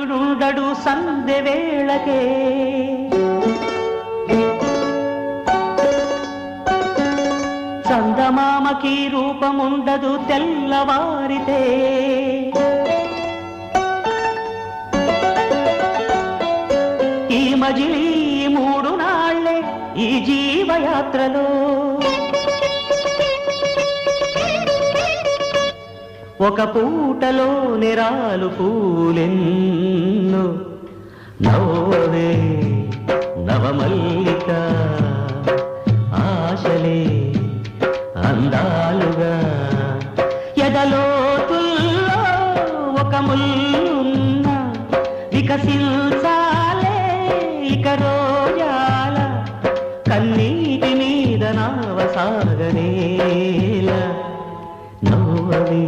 సూర్యుడుండడు సందె వేళకే చందమామకి రూపముండదు తెల్లవారితే ఈ మజిలీ 3 నాళ్ళే ఈ జీవయాత్రలో ఒక పూటలో నిరాలు పూలెన్ను నవ్వవే నవమల్లిక ఆశలే అందాలుగా ఎదలోతుల్లో ఒక ముల్లున్న వికసించాలే ఇక రోజాల కన్నీటి మీద నావ సాగనేల నవ్వవే